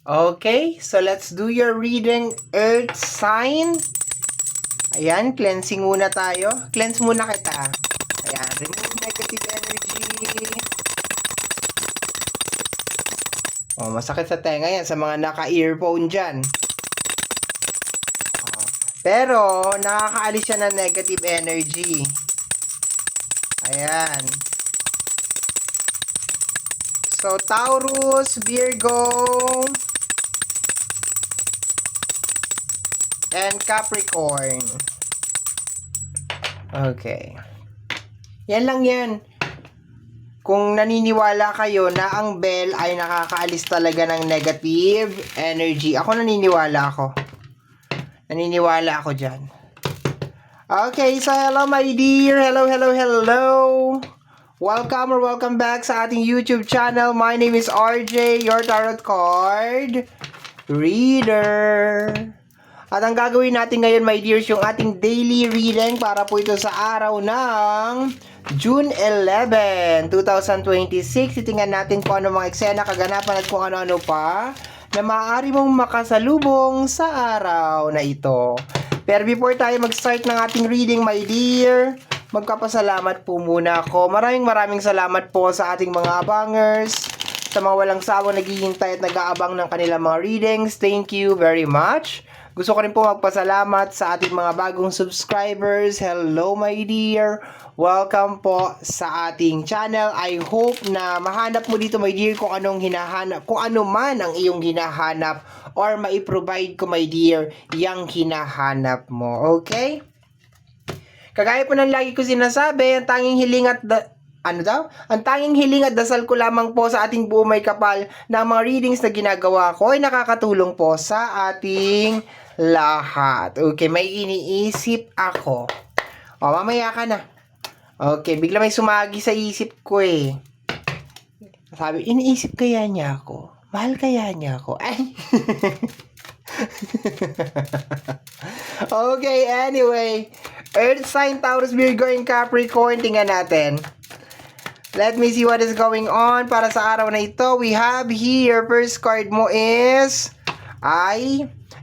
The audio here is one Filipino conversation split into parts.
Okay, so let's do your reading, Earth sign. Ayan, cleansing muna tayo. Cleanse muna kita. Ayan, remove negative energy. Oh, masakit sa tenga yan sa mga naka-earphone dyan. Oh. Pero, nakakaalis siya ng negative energy. Ayan. So, Taurus, Virgo, and Capricorn. Okay. Yan lang yan. Kung naniniwala kayo na ang bell ay nakakaalis talaga ng negative energy. Ako naniniwala ako. Naniniwala ako dyan. Okay, so hello my dear. Hello. Welcome or welcome back sa ating YouTube channel. My name is RJ, your tarot card reader. At ang gagawin natin ngayon, my dears, yung ating daily reading para po ito sa araw ng June 11, 2026. Titingnan natin kung ano mga eksena, kaganapan at kung ano-ano pa na maaari mong makasalubong sa araw na ito. Pero before tayo mag-start ng ating reading, my dear, magkapasalamat po muna ako. Maraming salamat po sa ating mga abangers, sa mga walang sawang naghihintay at nag-aabang ng kanilang mga readings. Thank you very much. Gusto ko rin po magpasalamat sa ating mga bagong subscribers. Hello my dear. Welcome po sa ating channel. I hope na mahanap mo dito my dear kung anong hinahanap, kung ano man ang iyong hinahanap or mai-provide ko my dear yung hinahanap mo. Okay? Kagaya po ng lagi ko sinasabi, ang tanging hiling at Ang tanging hiling at dasal ko lamang po sa ating buong may kapal na mga readings na ginagawa ko ay nakakatulong po sa ating lahat. Okay, may iniisip ako. O, mamaya ka na. Okay, bigla may sumagi sa isip ko eh. Sabi, iniisip kaya niya ako? Mahal kaya niya ako? Ay. Okay, anyway. Earth sign, Taurus, Virgo, and Capricorn. Tingnan natin. Let me see what is going on para sa araw na ito. We have here, first card mo is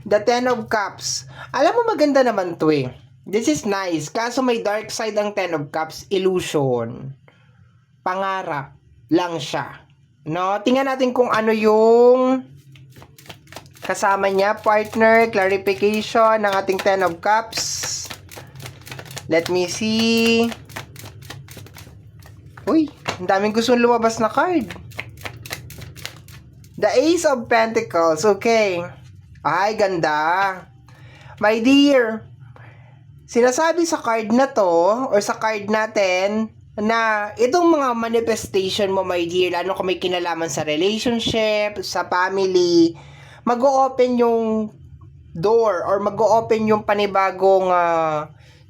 the Ten of Cups. Alam mo, maganda naman to eh. This is nice. Kaso may dark side ang Ten of Cups. Illusion. Pangarap lang siya. No? Tingnan natin kung ano yung kasama niya. Partner, clarification ng ating Ten of Cups. Let me see. Uy, ang daming gustong lumabas na card. The Ace of Pentacles. Okay. Ay, ganda. My dear, sinasabi sa card na to, or sa card natin, na itong mga manifestation mo, my dear, lalo kung may kinalaman sa relationship, sa family, mag-o-open yung door, or mag-o-open yung panibagong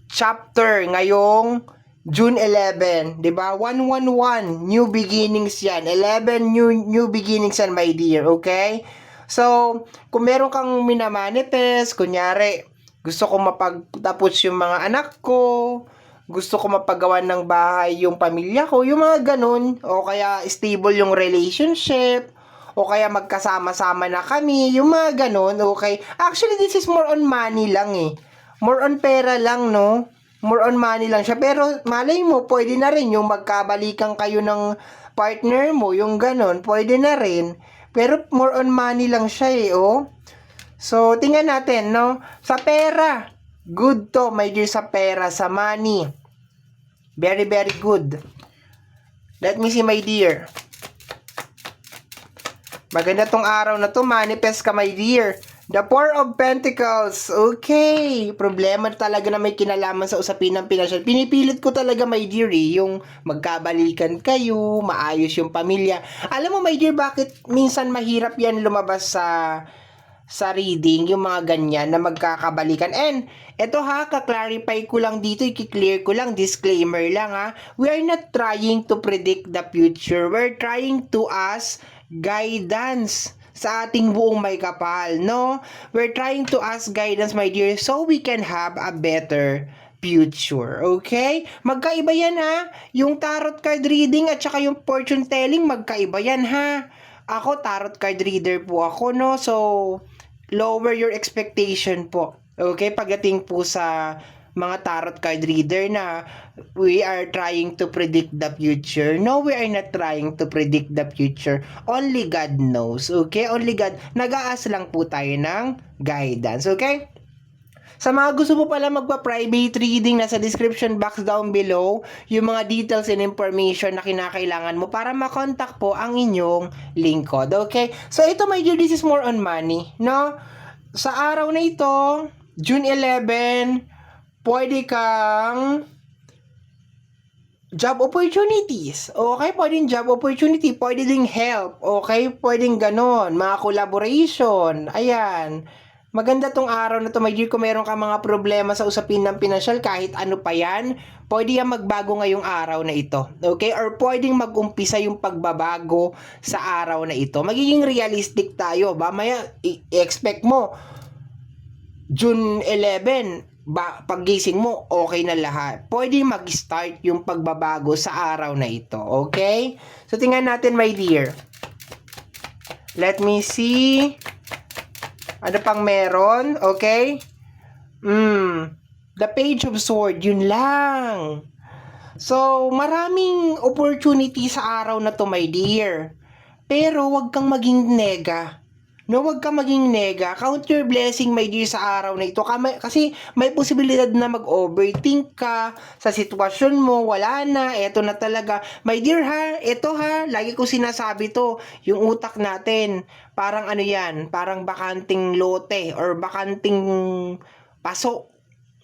chapter ngayong June 11, 'di ba? 111, new beginnings 'yan. 11 new beginnings 'yan, my dear, okay? So, kung meron kang minamanifest, kunyari, gusto ko mapagtapos yung mga anak ko, gusto ko mapagawa ng bahay yung pamilya ko, yung mga ganun, o kaya stable yung relationship, o kaya magkasama-sama na kami, yung mga ganun, okay? Actually, this is more on money lang eh. More on pera lang, no? More on money lang siya. Pero malay mo, pwede na rin yung magkabalikan kayo ng partner mo, yung ganon, pwede na rin. Pero more on money lang siya eh, oh. So, tingnan natin, no? Sa pera, good to, my dear, sa pera, sa money. Very, very good. Let me see, my dear. Maganda tong araw na to, manifest ka, my dear. The Four of Pentacles. Okay. Problema talaga na may kinalaman sa usapin ng pinansyal. Pinipilit ko talaga, my dear, yung magkabalikan kayo, maayos yung pamilya. Alam mo, my dear, bakit minsan mahirap yan lumabas sa reading, yung mga ganyan na magkakabalikan. And, eto ha, kaklarify ko lang dito, i-clear ko lang, disclaimer lang ha. We are not trying to predict the future. We're trying to ask guidance sa ating buong may kapal, no? We're trying to ask guidance, my dear, so we can have a better future, okay? Magkaiba yan, ha? Yung tarot card reading at saka yung fortune telling, magkaiba yan, ha? Ako, tarot card reader po ako, no? So, lower your expectation po. Okay? Pagdating po sa mga tarot card reader na we are trying to predict the future. No, we are not trying to predict the future. Only God knows. Okay? Only God. Nag-aas lang po tayo ng guidance. Okay? Sa mga gusto mo pala magpa-private reading, nasa description box down below yung mga details and information na kinakailangan mo para makontak po ang inyong lingkod. Okay? So ito, my dear, this is more on money, no? Sa araw na ito, June 11, pwede kang job opportunities. Okay? Pwedeng job opportunity. Pwede ding help. Okay? Pwedeng ganon. Mga collaboration. Ayan. Maganda tong araw na to, my dear, kung meron ka mga problema sa usapin ng pinansyal, kahit ano pa yan, pwede yan magbago ngayong araw na ito. Okay? Or pwedeng mag-umpisa yung pagbabago sa araw na ito. Magiging realistic tayo. Maya, i-expect mo, June 11, paggising mo, okay na lahat. Pwede mag-start yung pagbabago sa araw na ito. Okay? So, tingnan natin, my dear. Let me see. Ano pang meron? Okay? The Page of Sword, yun lang. So, maraming opportunity sa araw na to, my dear. Pero, wag kang maging nega. No, wag kang maging nega. Count your blessing, my dear, sa araw na ito. Kasi may posibilidad na mag-overthink ka sa sitwasyon mo. Wala na, eto na talaga. My dear ha, eto ha, lagi ko sinasabi to. Yung utak natin, parang ano yan, parang bakanting lote or bakanting paso.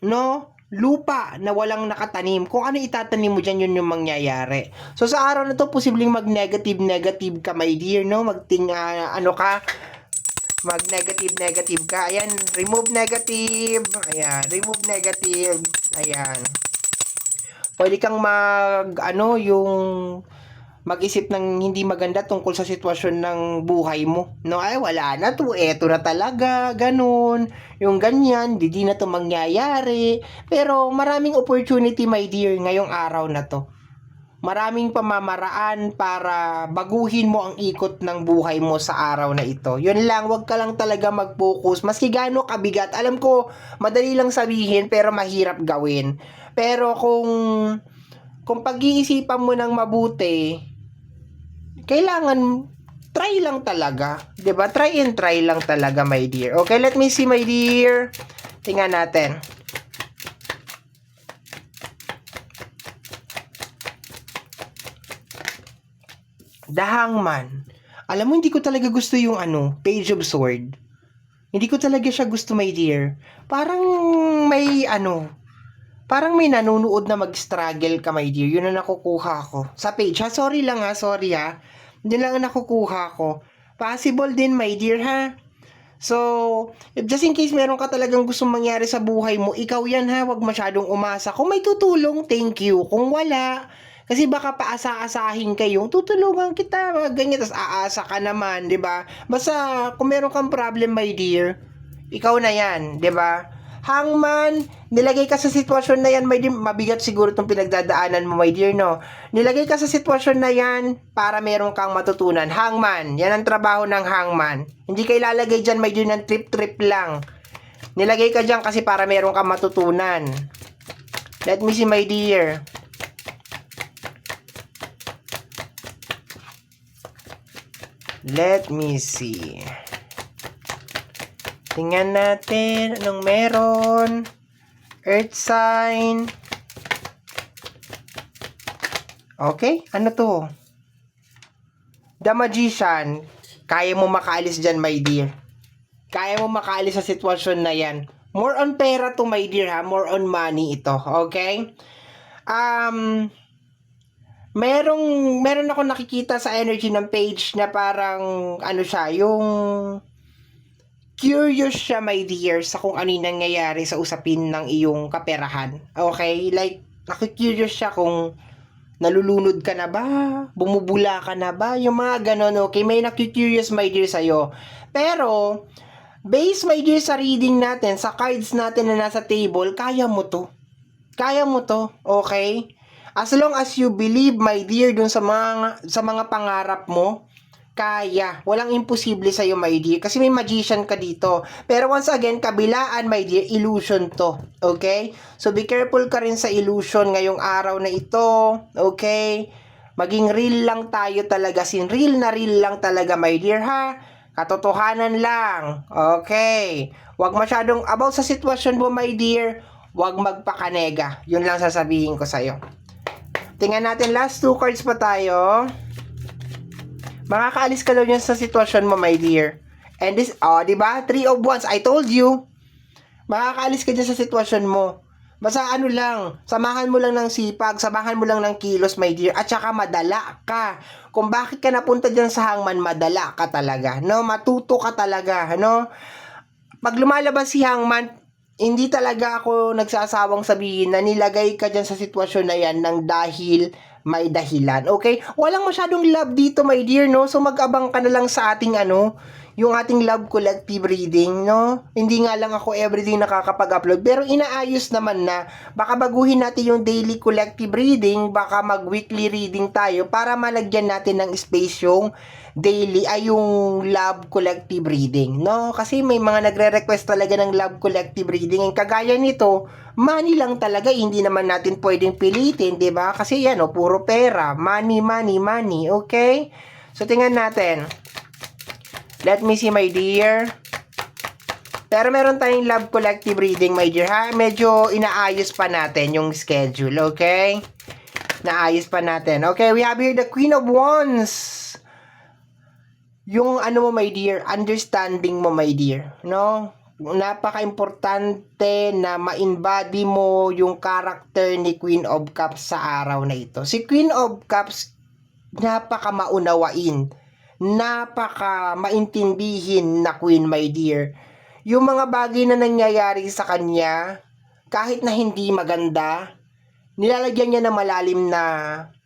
No? Lupa na walang nakatanim. Kung ano itatanim mo dyan, yun yung mangyayari. So, sa araw na to, posibleng mag-negative ka, my dear, no? Mag-negative ka. Ayan, remove negative. Ayan, remove negative. Ayan. Pwede kang mag-isip ng hindi maganda tungkol sa sitwasyon ng buhay mo. No, ay wala na to. Eto na talaga. Ganun. Yung ganyan, di na to mangyayari. Pero maraming opportunity, my dear, ngayong araw na to. Maraming pamamaraan para baguhin mo ang ikot ng buhay mo sa araw na ito. Yun lang, wag ka lang talaga mag-focus. Maski gaano kabigat. Alam ko, madali lang sabihin pero mahirap gawin. Pero kung pag-iisipan mo ng mabuti, kailangan try lang talaga. 'Di ba? Try and try lang talaga, my dear. Okay, let me see, my dear. Tingnan natin. The Hangman. Alam mo, hindi ko talaga gusto yung Page of Sword. Hindi ko talaga siya gusto, my dear. Parang may nanonood na mag-struggle ka, my dear. Yun ang nakukuha ko. Sa page, ha? Sorry ha. Yun lang ang nakukuha ko. Possible din, my dear, ha? So, just in case meron ka talagang gustong mangyari sa buhay mo, ikaw yan, ha? Huwag masyadong umasa. Kung may tutulong, thank you. Kung wala, kasi baka paasa-asahin kayong tutulungan kita, ganyan, tas aasa ka naman, 'di ba? Basta kung meron kang problem, my dear, ikaw na 'yan, 'di ba? Hangman, nilagay ka sa sitwasyon na 'yan, my dear, mabigat siguro 'tong pinagdadaanan mo, my dear, no? Nilagay ka sa sitwasyon na 'yan para meron kang matutunan. Hangman, 'yan ang trabaho ng hangman. Hindi ka ilalagay diyan, my dear, ng trip-trip lang. Nilagay ka diyan kasi para meron kang matutunan. Let me see, my dear. Let me see. Tingnan natin anong meron. Earth sign. Okay, ano to? The Magician. Kaya mo makaalis dyan, my dear. Kaya mo makaalis sa sitwasyon na yan. More on pera to, my dear, ha? More on money ito, okay? Meron ako nakikita sa energy ng page na parang yung curious siya, my dear, sa kung ano yung nangyayari sa usapin ng iyong kaperahan. Okay? Like, curious siya kung nalulunod ka na ba? Bumubula ka na ba? Yung mga ganon, okay? May curious, my dear, sa'yo. Pero, based, my dear, sa reading natin, sa cards natin na nasa table, kaya mo to. Kaya mo to, okay? As long as you believe, my dear, dun sa mga pangarap mo, kaya. Walang imposible sa'yo, my dear. Kasi may magician ka dito. Pero once again, kabilaan, my dear, illusion to. Okay? So, be careful ka rin sa illusion ngayong araw na ito. Okay? Maging real lang tayo talaga. Real na real lang talaga, my dear, ha? Katotohanan lang. Okay? Huwag masyadong about sa sitwasyon mo, my dear. Huwag magpakanega. Yun lang sasabihin ko sa'yo. Tingnan natin, last 2 cards pa tayo. Makakaalis ka daw yan sa sitwasyon mo, my dear. And this, diba? 3 of Wands, I told you. Makakaalis ka dyan sa sitwasyon mo. Basta ano lang, samahan mo lang ng sipag, samahan mo lang ng kilos, my dear. At saka madala ka. Kung bakit ka napunta dyan sa hangman, madala ka talaga. No? Matuto ka talaga. No? Pag lumalabas si hangman, hindi talaga ako nagsasawang sabihin na nilagay ka dyan sa sitwasyon na yan ng dahil may dahilan, okay? Walang masyadong love dito, my dear, no? So, mag-abang ka na lang sa ating, yung ating love collective reading, no? Hindi nga lang ako everyday nakakapag-upload, pero inaayos naman na. Baka baguhin natin yung daily collective reading, baka mag-weekly reading tayo para malagyan natin ng space yung daily, yung love collective reading, no? Kasi may mga nagre-request talaga ng love collective reading. Ang kagaya nito, money lang talaga, hindi naman natin pwedeng pilitin, 'di ba? Kasi yan, puro pera, money, money, money, okay? So tingnan natin. Let me see, my dear. Pero meron tayong love collective reading, my dear, ha? Medyo inaayos pa natin yung schedule, okay? Naayos pa natin. Okay, we have here the Queen of Wands. Yung mo, my dear, understanding mo, my dear, no? Napaka-importante na ma-embody mo yung character ni Queen of Cups sa araw na ito. Si Queen of Cups, napaka-maunawain, napaka-maintindihin na Queen, my dear. Yung mga bagay na nangyayari sa kanya, kahit na hindi maganda, nilalagyan niya ng malalim na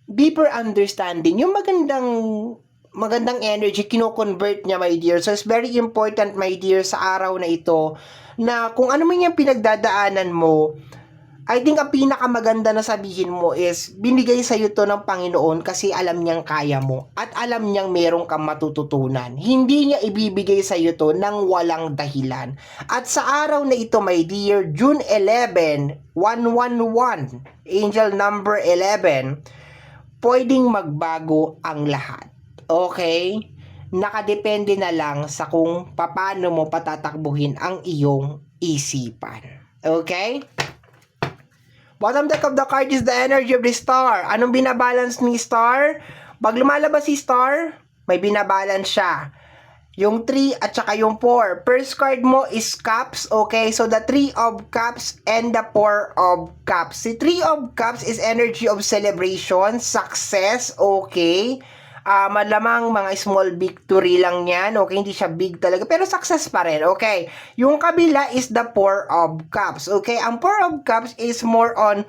deeper understanding. Yung magandang energy, kino-convert niya, my dear. So, it's very important, my dear, sa araw na ito, na kung ano man yung pinagdadaanan mo, I think ang pinakamaganda na sabihin mo is, binigay sa'yo to ng Panginoon kasi alam niyang kaya mo at alam niyang meron kang matututunan. Hindi niya ibibigay sa'yo to ng walang dahilan. At sa araw na ito, my dear, June 11, 111, angel number 11, pwedeng magbago ang lahat. Okay? Nakadepende na lang sa kung paano mo patatakbuhin ang iyong isipan. Okay? Bottom deck of the card is the energy of the star. Anong binabalance ni star? Pag lumalabas si star, may binabalance siya. Yung 3 at saka yung 4. First card mo is cups, okay? So, the 3 of cups and the 4 of cups. Si 3 of cups is energy of celebration, success, okay? Malamang mga small victory lang yan, okay? Hindi siya big talaga, pero success pa rin, okay? Yung kabila is the 4 of cups, okay? Ang 4 of cups is more on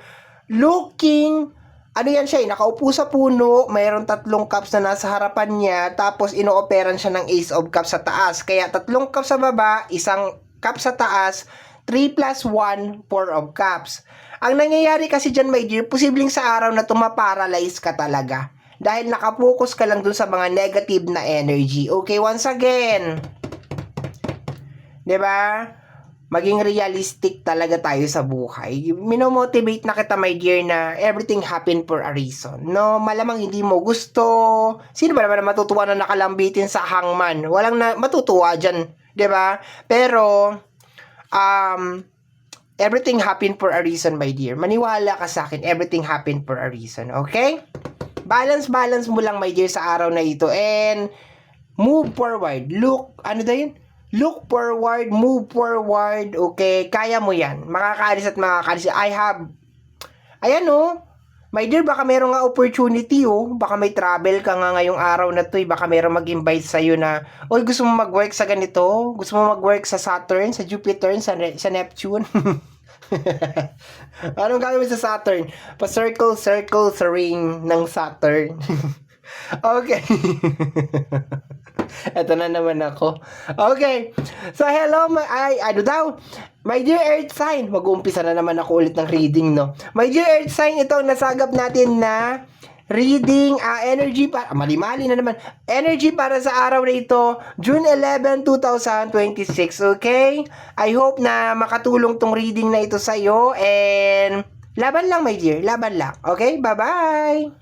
looking, yan siya, nakaupo sa puno, mayroon 3 cups na nasa harapan niya, tapos inooperan siya ng ace of cups sa taas. Kaya 3 cups sa baba, 1 cup sa taas, 3 plus 1, 4 of cups. Ang nangyayari kasi dyan, my dear, posibleng sa araw na tumaparalyze ka talaga. Dahil nakapokus ka lang dun sa mga negative na energy. Okay, once again. 'Di ba? Maging realistic talaga tayo sa buhay. Minomotivate na kita, my dear, na everything happen for a reason. No, malamang hindi mo gusto. Sino ba naman matutuwa na nakalambitin sa hangman? Walang matutuwa dyan. 'Di ba? Pero, everything happen for a reason, my dear. Maniwala ka sa akin, everything happen for a reason. Okay? Balance mo lang, my dear, sa araw na ito. And, move forward. Look forward, move forward. Okay? Kaya mo yan. Makakaalis at makakaalis. Ayan, my dear, baka meron nga opportunity, Baka may travel ka nga ngayong araw na to, Baka meron mag-invite sa'yo na, gusto mo mag-work sa ganito? Gusto mo mag-work sa Saturn, sa Jupiter, sa Neptune? Anong gagawin sa Saturn? Pa-circle sa ring ng Saturn. Okay. Eto na naman ako. Okay. So, hello, my dear Earth sign. Mag-uumpisa na naman ako ulit ng reading, no? My dear Earth sign, ito ang nasagap natin na reading, energy mali-mali na naman. Energy para sa araw na ito, June 11, 2026, okay? I hope na makatulong tong reading na ito sa'yo and laban lang, my dear, laban lang. Okay, bye-bye!